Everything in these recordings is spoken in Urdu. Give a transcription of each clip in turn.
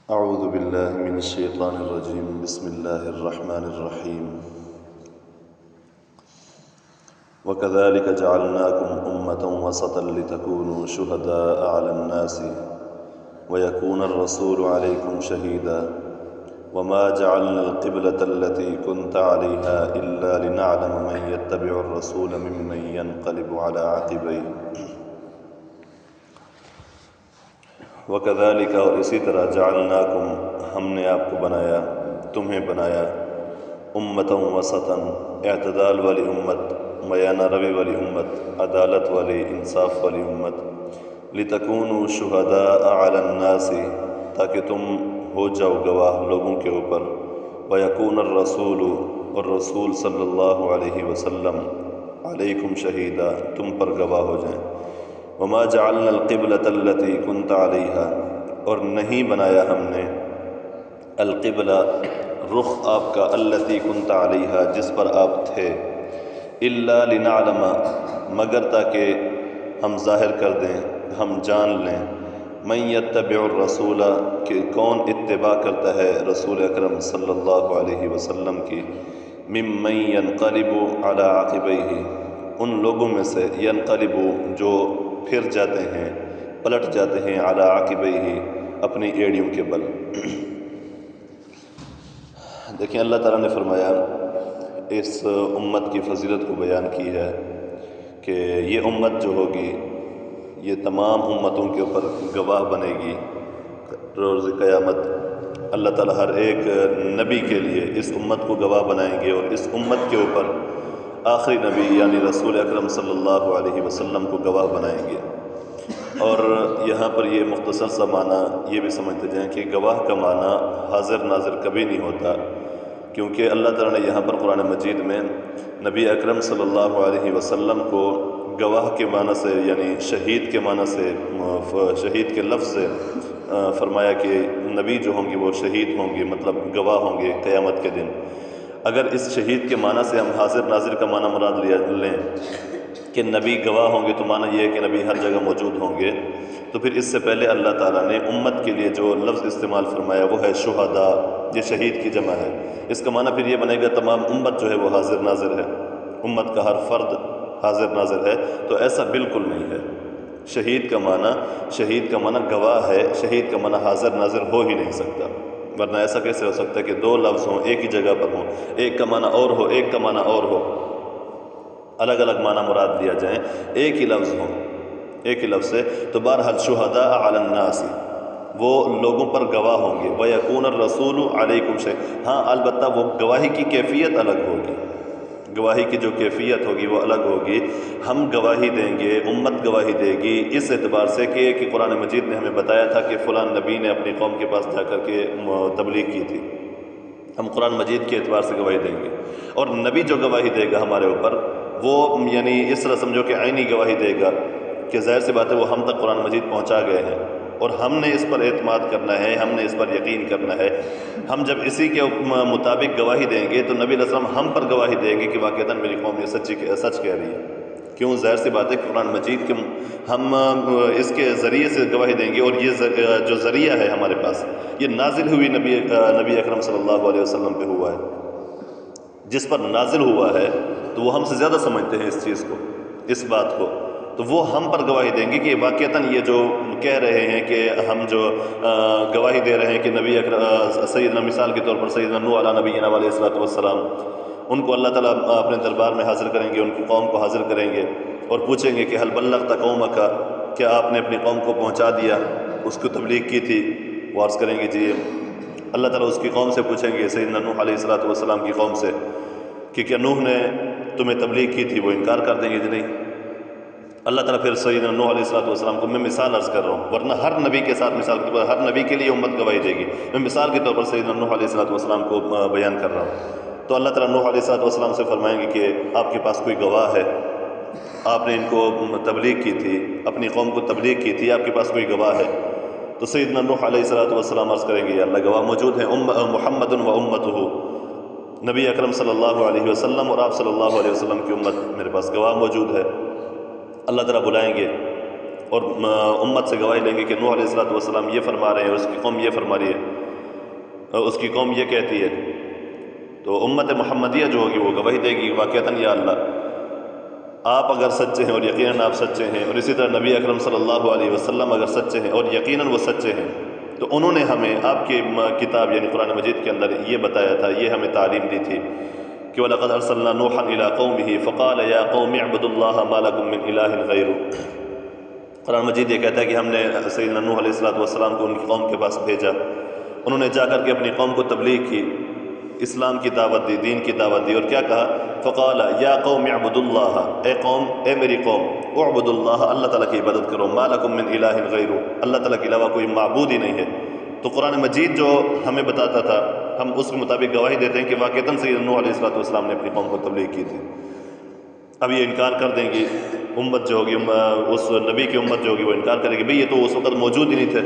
أعوذ بالله من الشيطان الرجيم بسم الله الرحمن الرحيم وكذلك جعلناكم أمة وسطا لتكونوا شهداء على الناس ويكون الرسول عليكم شهيدا وما جعلنا القبلة التي كنت عليها إلا لنعلم من يتبع الرسول ممن ينقلب على عقبيه وَكَذَلِكَ اور اسی طرح جعلناکم ہم نے آپ کو بنایا تمہیں بنایا امتاً وسطاً اعتدال والی امت میانہ روی والی امت عدالت والی انصاف والی امت لِتَكُونُوا شُهَدَاءَ عَلَى النَّاسِ تاکہ تم ہو جاؤ گواہ لوگوں کے اوپر وَيَكُونَ الرَّسُولُ اور رسول صلی اللہ علیہ وسلم علیکم شہیدا تم پر گواہ ہو جائیں وما جعلنا القبلة التي كنت عليها اور نہیں بنایا ہم نے القبلہ رخ آپ کا التي كنت عليها جس پر آپ تھے الا لنعلم مگر تاکہ ہم ظاہر کر دیں ہم جان لیں من يتبع الرسول کہ کون اتباع کرتا ہے رسول اکرم صلی اللہ علیہ وسلم کی ممن ينقلب على عقبيه ان لوگوں میں سے ينقلب جو پھر جاتے ہیں پلٹ جاتے ہیں علی عقبیہ اپنی ایڑیوں کے بل دیکھیں اللہ تعالیٰ نے فرمایا اس امت کی فضیلت کو بیان کی ہے کہ یہ امت جو ہوگی یہ تمام امتوں کے اوپر گواہ بنے گی روز قیامت اللہ تعالیٰ ہر ایک نبی کے لیے اس امت کو گواہ بنائیں گے اور اس امت کے اوپر آخری نبی یعنی رسول اکرم صلی اللہ علیہ وسلم کو گواہ بنائیں گے اور یہاں پر یہ مختصر سا معنی یہ بھی سمجھتے جائیں کہ گواہ کا معنی حاضر ناظر کبھی نہیں ہوتا کیونکہ اللہ تعالیٰ نے یہاں پر قرآن مجید میں نبی اکرم صلی اللہ علیہ وسلم کو گواہ کے معنی سے یعنی شہید کے معنی سے شہید کے لفظ سے فرمایا کہ نبی جو ہوں گے وہ شہید ہوں گے مطلب گواہ ہوں گے قیامت کے دن اگر اس شہید کے معنی سے ہم حاضر ناظر کا معنی مراد لیں کہ نبی گواہ ہوں گے تو معنی یہ ہے کہ نبی ہر جگہ موجود ہوں گے تو پھر اس سے پہلے اللہ تعالیٰ نے امت کے لیے جو لفظ استعمال فرمایا وہ ہے شہداء یہ شہید کی جمع ہے اس کا معنی پھر یہ بنے گا تمام امت جو ہے وہ حاضر ناظر ہے امت کا ہر فرد حاضر ناظر ہے تو ایسا بالکل نہیں ہے شہید کا معنی گواہ ہے شہید کا معنی حاضر ناظر ہو ہی نہیں سکتا ورنہ ایسا کیسے ہو سکتا ہے کہ دو لفظ ہوں ایک ہی جگہ پر ہوں ایک کا معنی اور ہو ایک کا معنی اور ہو الگ الگ معنی مراد لیا جائیں ایک ہی لفظ سے تو بہرحال شہداء علی الناس وہ لوگوں پر گواہ ہوں گے وَيَكُونَ الرَّسُولُ عَلَيْكُمْ شَهِيدًا ہاں البتہ وہ گواہی کی کیفیت الگ ہوگی گواہی کی جو کیفیت ہوگی وہ الگ ہوگی ہم گواہی دیں گے امت گواہی دے گی اس اعتبار سے کہ قرآن مجید نے ہمیں بتایا تھا کہ فلاں نبی نے اپنی قوم کے پاس جا کر کے تبلیغ کی تھی ہم قرآن مجید کے اعتبار سے گواہی دیں گے اور نبی جو گواہی دے گا ہمارے اوپر وہ یعنی اس طرح سمجھو کہ عینی گواہی دے گا کہ ظاہر سی بات ہے وہ ہم تک قرآن مجید پہنچا گئے ہیں اور ہم نے اس پر اعتماد کرنا ہے ہم نے اس پر یقین کرنا ہے ہم جب اسی کے مطابق گواہی دیں گے تو نبی علیہ السلام ہم پر گواہی دیں گے کہ واقعتاً میری قوم یہ سچ کہہ رہی ہے کیوں ظاہر سی بات ہے کہ قرآن مجید کے ہم اس کے ذریعے سے گواہی دیں گے اور یہ جو ذریعہ ہے ہمارے پاس یہ نازل ہوئی نبی اکرم صلی اللہ علیہ وسلم پہ ہوا ہے جس پر نازل ہوا ہے تو وہ ہم سے زیادہ سمجھتے ہیں اس چیز کو اس بات کو تو وہ ہم پر گواہی دیں گے کہ واقعتاً یہ جو کہہ رہے ہیں کہ ہم جو گواہی دے رہے ہیں کہ نبی اکرم سیدنا مثال کے طور پر سیدنا نوح علیہ نبینا علیہ الصلوۃ والسلام ان کو اللہ تعالیٰ اپنے دربار میں حاضر کریں گے ان کی قوم کو حاضر کریں گے اور پوچھیں گے کہ حل بلغت قومک کیا آپ نے اپنی قوم کو پہنچا دیا اس کو تبلیغ کی تھی وہ عرض کریں گے جی اللہ تعالیٰ اس کی قوم سے پوچھیں گے سیدنا نوح علیہ الصلوۃ والسلام کی قوم سے کہ کیا نوح نے تمہیں تبلیغ کی تھی وہ انکار کر دیں گے جی نہیں اللہ تعالیٰ پھر سیدنا نوح علیہ الصلوۃ والسلام کو میں مثال عرض کر رہا ہوں ورنہ ہر نبی کے ساتھ مثال کے طور پر ہر نبی کے لیے امت گواہی دے گی میں مثال کے طور پر سیدنا نوح علیہ الصلوۃ والسلام کو بیان کر رہا ہوں تو اللہ تعالیٰ نوح علیہ الصلوۃ والسلام سے فرمائیں گے کہ آپ کے پاس کوئی گواہ ہے آپ نے ان کو تبلیغ کی تھی اپنی قوم کو تبلیغ کی تھی آپ کے پاس کوئی گواہ ہے تو سیدنا نوح علیہ الصلوۃ والسلام عرض کریں گے یا اللہ گواہ موجود ہیں محمد و امتہ نبی اکرم صلی اللہ علیہ وسلم اور آپ صلی اللہ علیہ وسلم کی امت میرے پاس گواہ موجود ہے اللہ تعالیٰ بلائیں گے اور امت سے گواہی لیں گے کہ نوح علیہ الصلوۃ والسلام یہ فرما رہے ہیں اور اس کی قوم یہ فرما رہی ہے اس کی قوم یہ کہتی ہے، تو امت محمدیہ جو ہوگی وہ گواہی دے گی واقعتاً یا اللہ آپ اگر سچے ہیں اور یقیناً آپ سچے ہیں، اور اسی طرح نبی اکرم صلی اللہ علیہ وسلم اگر سچے ہیں اور یقیناً وہ سچے ہیں، تو انہوں نے ہمیں آپ کی کتاب یعنی قرآن مجید کے اندر یہ بتایا تھا، یہ ہمیں تعلیم دی تھی کہ وَلَقَدْ أَرْسَلْنَا نُوحًا إِلَىٰ قَوْمِهِ فَقَالَ يَا قَوْمِ اعْبُدُوا اللَّهَ مَا لَكُم مِّنْ إِلَٰهٍ غَيْرُهُ۔ قرآن مجید یہ کہتا ہے کہ ہم نے سیدنا نوح علیہ السلام کو ان کی قوم کے پاس بھیجا، انہوں نے جا کر کے اپنی قوم کو تبلیغ کی، اسلام کی دعوت دی، دین کی دعوت دی، اور کیا کہا؟ فقال یا قوم اعبدوا اللہ، اے قوم، اے میری قوم، اعبدوا اللہ، اللہ تعالیٰ کی عبادت کرو، ما لکم من الہ غیرہ، اللہ تعالیٰ کے علاوہ کوئی معبود ہی نہیں ہے۔ تو قرآن مجید جو ہمیں بتاتا تھا ہم اس کے مطابق گواہی دیتے ہیں کہ واقعتاً سیدنا نوح علیہ السلام نے اپنی قوم کو تبلیغ کی تھی۔ اب یہ انکار کر دیں گی امت جو ہوگی، اس نبی کی امت جو ہوگی وہ انکار کرے گی بھئی یہ تو اس وقت موجود ہی نہیں تھے،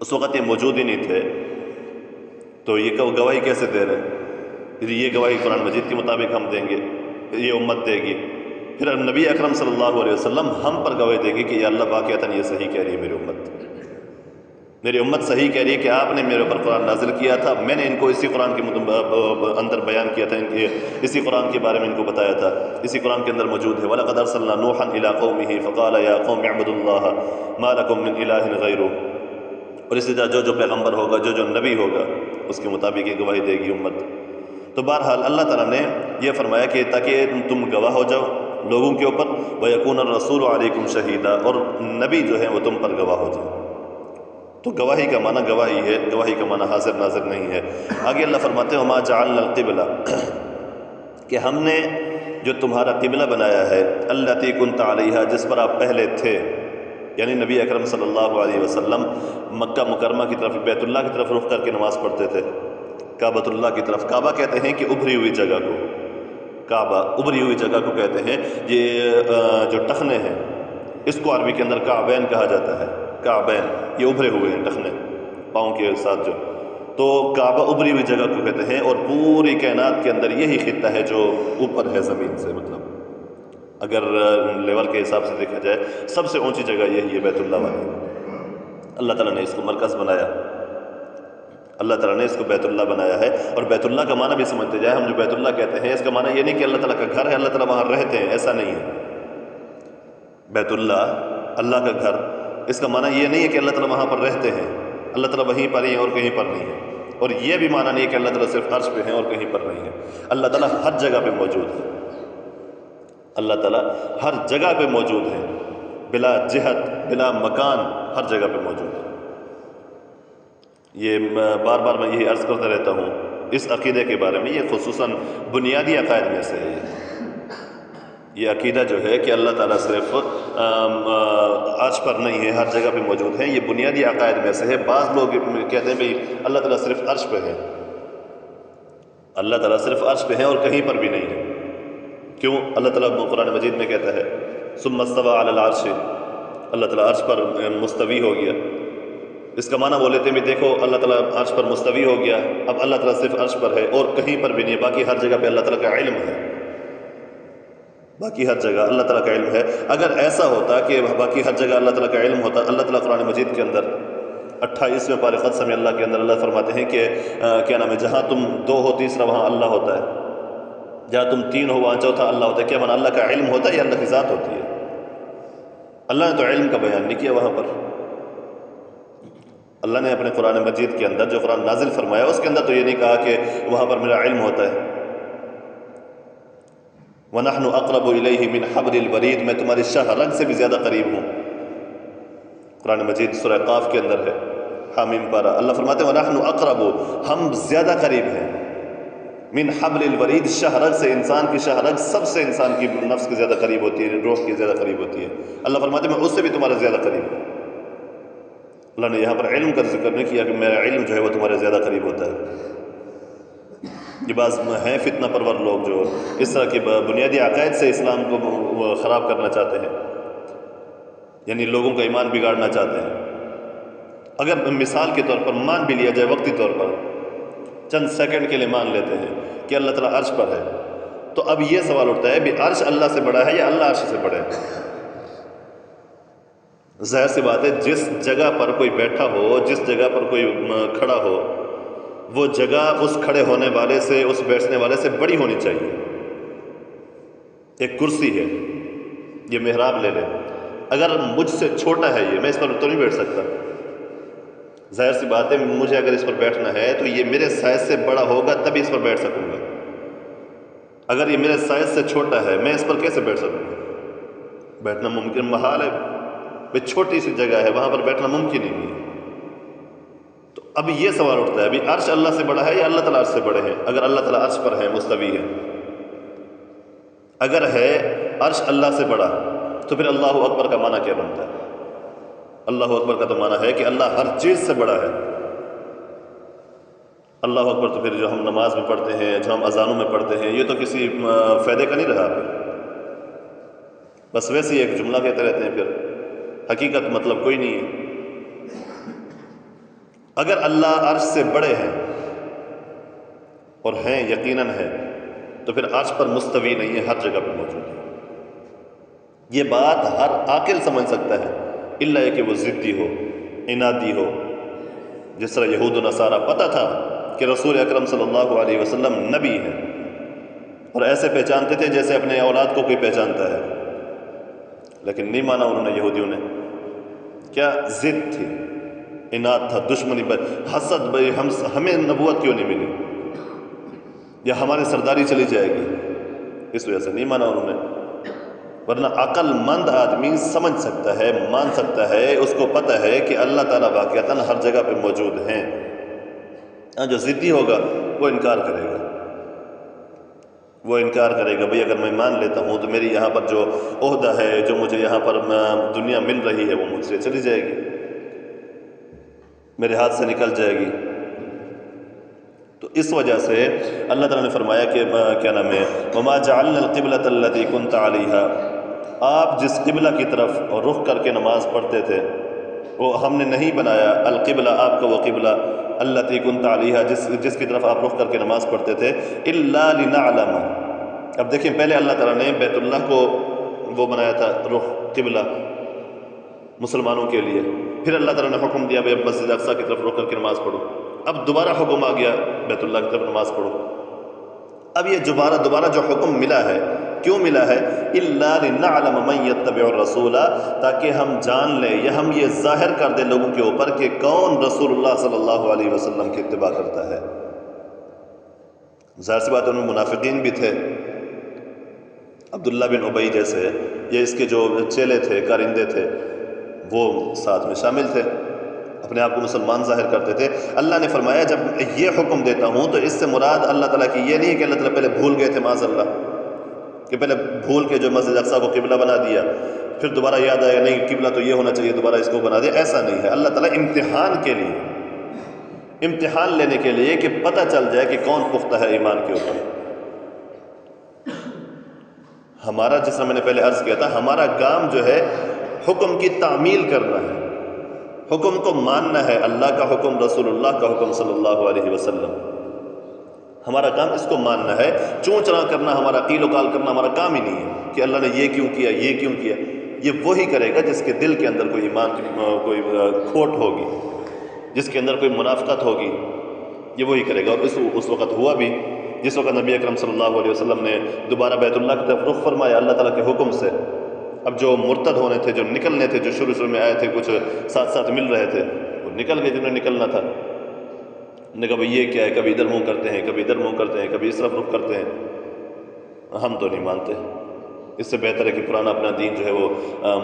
اس وقت یہ موجود ہی نہیں تھے، تو یہ گواہی کیسے دے رہے ہیں؟ پھر یہ گواہی قرآن مجید کے مطابق ہم دیں گے، یہ امت دے گی، پھر نبی اکرم صلی اللہ علیہ وسلم ہم پر گواہی دے گی کہ یا اللہ واقعتاً یہ صحیح کہہ رہی ہے میری امت صحیح کہہ رہی ہے کہ آپ نے میرے اوپر قرآن نازل کیا تھا، میں نے ان کو اسی قرآن کے اندر بیان کیا تھا، اسی قرآن کے بارے میں ان کو بتایا تھا، اسی قرآن کے اندر موجود ہے۔ وَلَقَدْ أَرْسَلْنَا نُوحًا إِلَىٰ قَوْمِهِ فَقَالَ يَا قَوْمِ اعْبُدُوا اللَّهَ مَا لَكُم مِّنْ إِلَٰهٍ غَيْرُهُ، اور اسی طرح جو پیغمبر ہوگا، جو نبی ہوگا، اس کے مطابق یہ گواہی دے گی امت۔ تو بہرحال اللہ تعالیٰ نے یہ فرمایا کہ تاکہ تم گواہ ہو جاؤ لوگوں کے اوپر، وَيَكُونَ الرَّسُولُ عَلَيْكُمْ شَهِيدًا، اور نبی جو ہیں وہ تم پر گواہ ہو جائے۔ تو گواہی کا معنی گواہی ہے، گواہی کا معنی حاضر ناظر نہیں ہے۔ آگے اللہ فرماتے ہیں وَمَا جَعَلْنَا الْقِبْلَةَ، کہ ہم نے جو تمہارا قبلہ بنایا ہے، الَّتِي كُنْتَ عَلَيْهَا، جس پر آپ پہلے تھے، یعنی نبی اکرم صلی اللہ علیہ وسلم مکہ مکرمہ کی طرف، بیت اللہ کی طرف رخ کر کے نماز پڑھتے تھے، کعبۃ اللہ کی طرف۔ کعبہ کہتے ہیں کہ ابھری ہوئی جگہ کو، کعبہ ابھری ہوئی جگہ کو کہتے ہیں۔ یہ جو ٹخنے ہیں اس کو عربی کے اندر کعبین کہا جاتا ہے، کعبین، یہ ابھرے ہوئے ہیں ٹخنے پاؤں کے ساتھ جو، تو کعبہ ابھری ہوئی جگہ کو کہتے ہیں، اور پوری کائنات کے اندر یہی خطہ ہے جو اوپر ہے زمین سے، مطلب اگر لیول کے حساب سے دیکھا جائے سب سے اونچی جگہ یہی ہے بیت اللہ والی۔ اللہ تعالیٰ نے اس کو مرکز بنایا، اللہ تعالیٰ نے اس کو بیت اللہ بنایا ہے۔ اور بیت اللہ کا معنی بھی سمجھتے جائے، ہم جو بیت اللہ کہتے ہیں اس کا معنی یہ نہیں کہ اللہ تعالیٰ کا گھر ہے، اللہ تعالیٰ وہاں رہتے ہیں، ایسا نہیں ہے۔ بیت اللہ، اللہ کا گھر، اس کا معنی یہ نہیں ہے کہ اللہ تعالیٰ وہاں پر رہتے ہیں، اللہ تعالیٰ وہیں پر ہی ہیں اور کہیں پر نہیں ہے، اور یہ بھی معنی نہیں ہے کہ اللہ تعالیٰ صرف عرش پہ ہیں اور کہیں پر نہیں ہے۔ اللہ تعالیٰ ہر جگہ پہ موجود ہے، اللہ تعالیٰ ہر جگہ پہ موجود ہے، بلا جہت، بلا مکان، ہر جگہ پہ موجود ہے۔ یہ بار بار میں یہی عرض کرتا رہتا ہوں اس عقیدے کے بارے میں، یہ خصوصاً بنیادی عقائد میں سے ہے۔ یہ عقیدہ جو ہے کہ اللہ تعالیٰ صرف عرش پر نہیں ہے، ہر جگہ پہ موجود ہیں، یہ بنیادی عقائد میں سے ہے۔ بعض لوگ کہتے ہیں بھئی اللہ تعالیٰ صرف عرش پہ ہے، اللہ تعالیٰ صرف عرش پہ ہے اور کہیں پر بھی نہیں ہے۔ کیوں؟ اللہ تعالیٰ قرآن مجید میں کہتا ہے ثم استوى على العرش، اللہ تعالیٰ عرش پر مستوی ہو گیا۔ اس کا معنی وہ لیتے ہیں بھی دیکھو اللہ تعالیٰ عرش پر مستوی ہو گیا، اب اللہ تعالیٰ صرف عرش پر ہے اور کہیں پر بھی نہیں، باقی ہر جگہ پہ اللہ تعالیٰ کا علم ہے، باقی ہر جگہ اللہ تعالیٰ کا علم ہے۔ اگر ایسا ہوتا کہ باقی ہر جگہ اللہ تعالیٰ کا علم ہوتا، اللہ تعالیٰ قرآن مجید کے اندر 28ویں پارے قسم اللہ کے اندر اللہ فرماتے ہیں کہ کیا نام ہے، جہاں تم دو ہو تیسرا وہاں اللہ ہوتا ہے، جہاں تم تین ہو وہاں چوتھا اللہ ہوتا ہے۔ کیا معنی؟ اللہ کا علم ہوتا ہے یا اللہ کی ذات ہوتی ہے؟ اللہ نے تو علم کا بیان نہیں کیا وہاں پر، اللہ نے اپنے قرآن مجید کے اندر جو قرآن نازل فرمایا اس کے اندر تو یہ نہیں کہا کہ وہاں پر میرا علم ہوتا ہے۔ وَنَحْنُ أَقْرَبُ إِلَيْهِ مِنْ حَبْلِ الْوَرِيدِ، میں تمہاری شاہ رگ سے بھی زیادہ قریب ہوں۔ قرآن مجید سورہ قاف کے اندر ہے، حامیم پارہ، اللہ فرماتے ہیں وَنَحْنُ أَقْرَبُ، ہم زیادہ قریب ہیں، من حبل الورید، شاہ رگ سے، انسان کی شاہ رگ سب سے انسان کی نفس کی زیادہ قریب ہوتی ہے، روح کی زیادہ قریب ہوتی ہے۔ اللہ فرماتے ہیں میں اس سے بھی تمہارے زیادہ قریب ہوں۔ اللہ نے یہاں پر علم کا ذکر نہیں کیا کہ میرا علم جو ہے وہ تمہارے زیادہ قریب ہوتا ہے۔ یہ بعض ہیں فتنہ پرور لوگ جو اس طرح کے بنیادی عقائد سے اسلام کو خراب کرنا چاہتے ہیں، یعنی لوگوں کا ایمان بگاڑنا چاہتے ہیں۔ اگر مثال کے طور پر مان بھی لیا جائے وقتی طور پر، چند سیکنڈ کے لیے مان لیتے ہیں کہ اللہ تعالیٰ عرش پر ہے، تو اب یہ سوال اٹھتا ہے بھی عرش اللہ سے بڑا ہے یا اللہ عرش سے بڑا ہے؟ ظاہر سی بات ہے جس جگہ پر کوئی بیٹھا ہو، جس جگہ پر کوئی کھڑا ہو، وہ جگہ اس کھڑے ہونے والے سے، اس بیٹھنے والے سے بڑی ہونی چاہیے۔ ایک کرسی ہے، یہ محراب لے لیں، اگر مجھ سے چھوٹا ہے یہ، میں اس پر تو نہیں بیٹھ سکتا، ظاہر سی بات ہے مجھے اگر اس پر بیٹھنا ہے تو یہ میرے سائز سے بڑا ہوگا تبھی اس پر بیٹھ سکوں گا۔ اگر یہ میرے سائز سے چھوٹا ہے میں اس پر کیسے بیٹھ سکوں گا؟ بیٹھنا ممکن محال ہے، بھئی چھوٹی سی جگہ ہے وہاں پر بیٹھنا ممکن ہی نہیں ہے۔ تو اب یہ سوال اٹھتا ہے، ابھی عرش اللہ سے بڑا ہے یا اللہ تعالیٰ عرش سے بڑے ہیں؟ اگر اللہ تعالیٰ عرش پر ہے، مستوی ہے، اگر ہے عرش اللہ سے بڑا تو پھر اللہ اکبر کا معنی کیا بنتا ہے؟ اللہ اکبر کا تو معنی ہے کہ اللہ ہر چیز سے بڑا ہے۔ اللہ اکبر تو پھر جو ہم نماز میں پڑھتے ہیں، جو ہم اذانوں میں پڑھتے ہیں، یہ تو کسی فائدے کا نہیں رہا، پھر بس ویسے ہی ایک جملہ کہتے رہتے ہیں، پھر حقیقت مطلب کوئی نہیں ہے۔ اگر اللہ عرش سے بڑے ہیں اور ہیں، یقیناً ہیں، تو پھر عرش پر مستوی نہیں ہے، ہر جگہ پہ موجود ہے۔ یہ بات ہر عاقل سمجھ سکتا ہے، الا یہ کہ وہ ضدی ہو، عنادی ہو۔ جس طرح یہود و نصارہ پتہ تھا کہ رسول اکرم صلی اللہ علیہ وسلم نبی ہیں، اور ایسے پہچانتے تھے جیسے اپنے اولاد کو کوئی پہچانتا ہے، لیکن نہیں مانا انہوں نے، یہودیوں نے۔ کیا ضد تھی، عناد تھا، دشمنی، حسد، بھائی ہمیں نبوت کیوں نہیں ملی، یا ہماری سرداری چلی جائے گی، اس وجہ سے نہیں مانا انہوں نے۔ ورنہ عقل مند آدمی سمجھ سکتا ہے، مان سکتا ہے، اس کو پتہ ہے کہ اللہ تعالیٰ واقعتاً ہر جگہ پہ موجود ہیں۔ جو ضدی ہوگا وہ انکار کرے گا، وہ انکار کرے گا، بھئی اگر میں مان لیتا ہوں تو میری یہاں پر جو عہدہ ہے، جو مجھے یہاں پر دنیا مل رہی ہے، وہ مجھ سے چلی جائے گی، میرے ہاتھ سے نکل جائے گی۔ تو اس وجہ سے اللہ تعالیٰ نے فرمایا کہ کیا نام ہے، وَمَا جَعَلْنَا الْقِبْلَةَ الَّتِي كُنْتَ عَلَيْهَا، آپ جس قبلہ کی طرف رخ کر کے نماز پڑھتے تھے، وہ ہم نے نہیں بنایا، القبلہ آپ کا وہ قبلہ، الَّتِي كُنْتَ عَلَيْهَا جس کی طرف آپ رخ کر کے نماز پڑھتے تھے، إِلَّا لِنَعْلَمَ۔ اب دیکھیں، پہلے اللہ تعالیٰ نے بیت اللہ کو وہ بنایا تھا رخ، قبلہ مسلمانوں کے لیے، پھر اللہ تعالیٰ نے حکم دیا بھئی مسجد اقصیٰ کی طرف رخ کر کے نماز پڑھو، اب دوبارہ حکم آ گیا بیت اللہ کی طرف نماز پڑھو۔ اب یہ دوبارہ جو حکم ملا ہے، کیوں ملا ہے؟ إِلَّا لِنَعْلَمَ مَن يَتَّبِعُ الرَّسُولَ، تاکہ ہم جان لیں یا ہم یہ ظاہر کر دیں لوگوں کے اوپر کہ کون رسول اللہ صلی اللہ علیہ وسلم کی اتباع کرتا ہے۔ ظاہر سی بات ہے، ان میں منافقین بھی تھے، عبداللہ بن ابی جیسے، یہ اس کے جو چیلے تھے، کارندے تھے، وہ ساتھ میں شامل تھے، اپنے آپ کو مسلمان ظاہر کرتے تھے۔ اللہ نے فرمایا جب یہ حکم دیتا ہوں تو اس سے مراد اللہ تعالیٰ کی یہ نہیں کہ اللہ تعالیٰ پہلے بھول گئے تھے، معاذ اللہ، کہ پہلے بھول کے جو مسجد اقصیٰ کو قبلہ بنا دیا، پھر دوبارہ یاد آیا نہیں قبلہ تو یہ ہونا چاہیے، دوبارہ اس کو بنا دیا، ایسا نہیں ہے۔ اللہ تعالیٰ امتحان کے لیے، امتحان لینے کے لیے کہ پتہ چل جائے کہ کون پختہ ہے ایمان کے اوپر۔ ہمارا، جس طرح میں نے پہلے عرض کیا تھا، ہمارا کام جو ہے حکم کی تعمیل کرنا ہے، حکم کو ماننا ہے، اللہ کا حکم، رسول اللہ کا حکم صلی اللہ علیہ وسلم، ہمارا کام اس کو ماننا ہے۔ چوں چرا کرنا، ہمارا قیل و قال کرنا ہمارا کام ہی نہیں ہے کہ اللہ نے یہ کیوں کیا، یہ کیوں کیا۔ یہ وہی کرے گا جس کے دل کے اندر کوئی ایمان کی کوئی کھوٹ ہوگی، جس کے اندر کوئی منافقت ہوگی، یہ وہی کرے گا۔ اور اس وقت ہوا بھی، جس وقت نبی اکرم صلی اللہ علیہ وسلم نے دوبارہ بیت اللہ کی طرف رخ فرمایا اللہ تعالیٰ کے حکم سے، اب جو مرتد ہونے تھے، جو نکلنے تھے، جو شروع میں آئے تھے، کچھ ساتھ مل رہے تھے، وہ نکل گئے جنہیں نکلنا تھا۔ نے کہا بھئی یہ کیا ہے، کبھی ادھر منہ کرتے ہیں، کبھی ادھر منہ کرتے ہیں، کبھی اس طرف رخ کرتے ہیں، ہم تو نہیں مانتے۔ اس سے بہتر ہے کہ پرانا اپنا دین جو ہے، وہ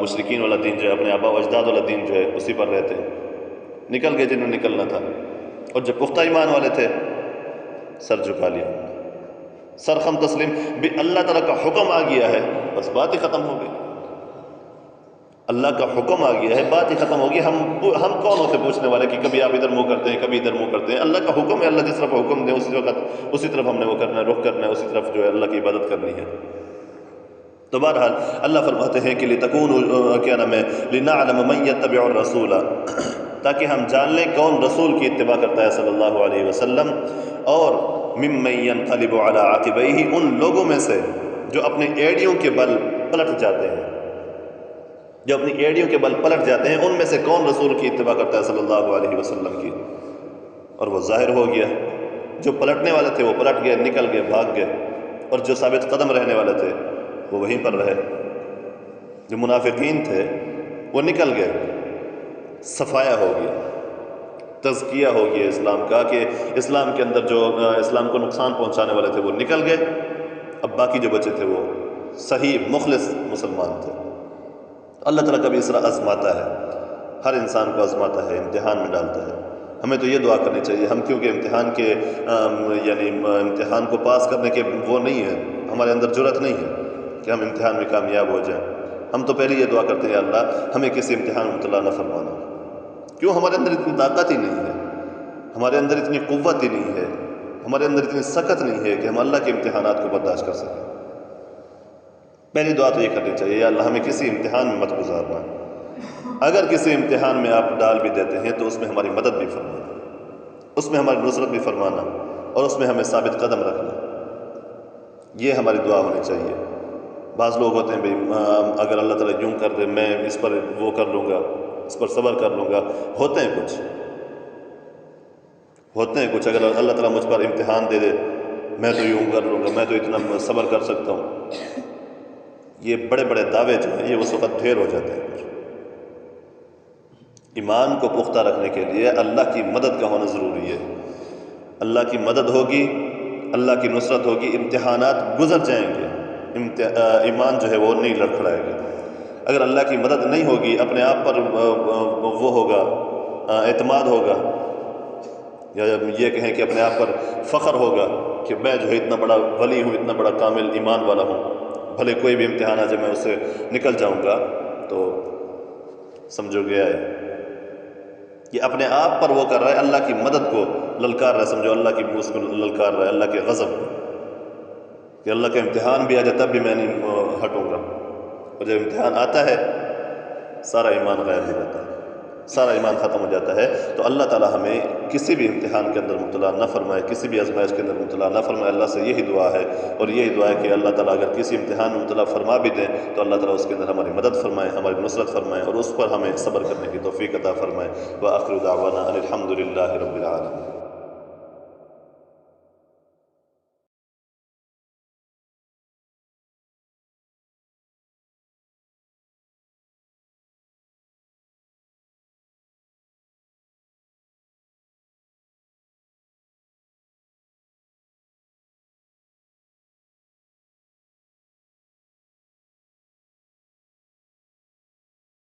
مشرکین والا دین جو ہے، اپنے آباء و اجداد والا دین جو ہے، اسی پر رہتے ہیں۔ نکل گئے جنہیں نکلنا تھا، اور جو پختہ ایمان والے تھے سر جھکا لیا، سر خم تسلیم بھی، اللہ تعالیٰ کا حکم آ گیا ہے، بس بات ہی ختم ہو گئی۔ اللہ کا حکم آ گیا ہے، بات ہی ختم ہوگی۔ ہم کون ہوتے پوچھنے والے کہ کبھی آپ ادھر منہ کرتے ہیں، کبھی ادھر منہ کرتے ہیں؟ اللہ کا حکم ہے، اللہ جس طرف حکم دے اسی وقت اسی طرف ہم نے وہ کرنا ہے، رخ کرنا ہے، اسی طرف جو ہے اللہ کی عبادت کرنی ہے۔ تو بہرحال اللہ فرماتے ہیں کہ لِتَكُونُوا کیا نام ہے، لِنَعْلَمَ مَن يَتَّبِعُ الرَّسُولَ، تاکہ ہم جان لیں کون رسول کی اتباع کرتا ہے صلی اللہ علیہ وسلم، اور مِمَّن يَنقَلِبُ عَلَىٰ عَقِبَيْهِ، ان لوگوں میں سے جو اپنی ایڑیوں کے بل پلٹ جاتے ہیں، جو اپنی ایڑیوں کے بل پلٹ جاتے ہیں، ان میں سے کون رسول کی اتباع کرتا ہے صلی اللہ علیہ وسلم کی۔ اور وہ ظاہر ہو گیا. جو پلٹنے والے تھے وہ پلٹ گئے، نکل گئے، بھاگ گئے، اور جو ثابت قدم رہنے والے تھے وہ وہیں پر رہے. جو منافقین تھے وہ نکل گئے، صفایا ہو گیا، تزکیہ ہو گیا اسلام کا، کہ اسلام کے اندر جو اسلام کو نقصان پہنچانے والے تھے وہ نکل گئے. اب باقی جو بچے تھے وہ صحیح مخلص مسلمان تھے. اللہ تعالیٰ کبھی اس طرح آزماتا ہے، ہر انسان کو آزماتا ہے، امتحان میں ڈالتا ہے. ہمیں تو یہ دعا کرنی چاہیے، ہم کیونکہ امتحان کے یعنی امتحان کو پاس کرنے کے وہ نہیں ہے، ہمارے اندر جرأت نہیں ہے کہ ہم امتحان میں کامیاب ہو جائیں. ہم تو پہلے یہ دعا کرتے ہیں، اللہ ہمیں کسی امتحان میں مبتلا نہ فرمانا. کیوں؟ ہمارے اندر اتنی طاقت ہی نہیں ہے، ہمارے اندر اتنی قوت ہی نہیں ہے، ہمارے اندر اتنی سخت نہیں ہے کہ ہم اللہ کے امتحانات کو برداشت کر سکیں. پہلی دعا تو یہ کرنی چاہیے، یا اللہ ہمیں کسی امتحان میں مت گزارنا. اگر کسی امتحان میں آپ ڈال بھی دیتے ہیں تو اس میں ہماری مدد بھی فرمانا، اس میں ہماری نصرت بھی فرمانا، اور اس میں ہمیں ثابت قدم رکھنا. یہ ہماری دعا ہونی چاہیے. بعض لوگ ہوتے ہیں بھئی اگر اللہ تعالیٰ یوں کر دے میں اس پر وہ کر لوں گا، اس پر صبر کر لوں گا. ہوتے ہیں کچھ اگر اللہ تعالیٰ مجھ پر امتحان دے دے میں تو یوں کر لوں گا، میں تو اتنا صبر کر سکتا ہوں. یہ بڑے بڑے دعوے جو ہیں یہ اس وقت ڈھیر ہو جاتے ہیں. ایمان کو پختہ رکھنے کے لیے اللہ کی مدد کا ہونا ضروری ہے. اللہ کی مدد ہوگی، اللہ کی نصرت ہوگی، امتحانات گزر جائیں گے، ایمان جو ہے وہ نہیں لڑکھڑائے گا. اگر اللہ کی مدد نہیں ہوگی، اپنے آپ پر وہ ہوگا، اعتماد ہوگا، یا یہ کہیں کہ اپنے آپ پر فخر ہوگا کہ میں جو ہے اتنا بڑا ولی ہوں، اتنا بڑا کامل ایمان والا ہوں، بھلے کوئی بھی امتحان آ جائے میں اس سے نکل جاؤں گا، تو سمجھو گیا ہے. یہ اپنے آپ پر وہ کر رہا ہے، اللہ کی مدد کو للکار رہا ہے. سمجھو اللہ کی اس کو للکار رہا ہے، اللہ کے غضب کو، کہ اللہ کا امتحان بھی آ جائے تب بھی میں نہیں ہٹوں گا. اور جب امتحان آتا ہے سارا ایمان غائب ہو جاتا ہے، سارا ایمان ختم ہو جاتا ہے. تو اللہ تعالیٰ ہمیں کسی بھی امتحان کے اندر مبتلا نہ فرمائے، کسی بھی آزمائش کے اندر مبتلا نہ فرمائے. اللہ سے یہی دعا ہے، اور یہی دعا ہے کہ اللہ تعالیٰ اگر کسی امتحان میں مبتلا فرما بھی دیں تو اللہ تعالیٰ اس کے اندر ہماری مدد فرمائے، ہماری نصرت فرمائے، اور اس پر ہمیں صبر کرنے کی توفیق عطا فرمائے. وآخر دعوانا ان الحمد للہ رب العالمین.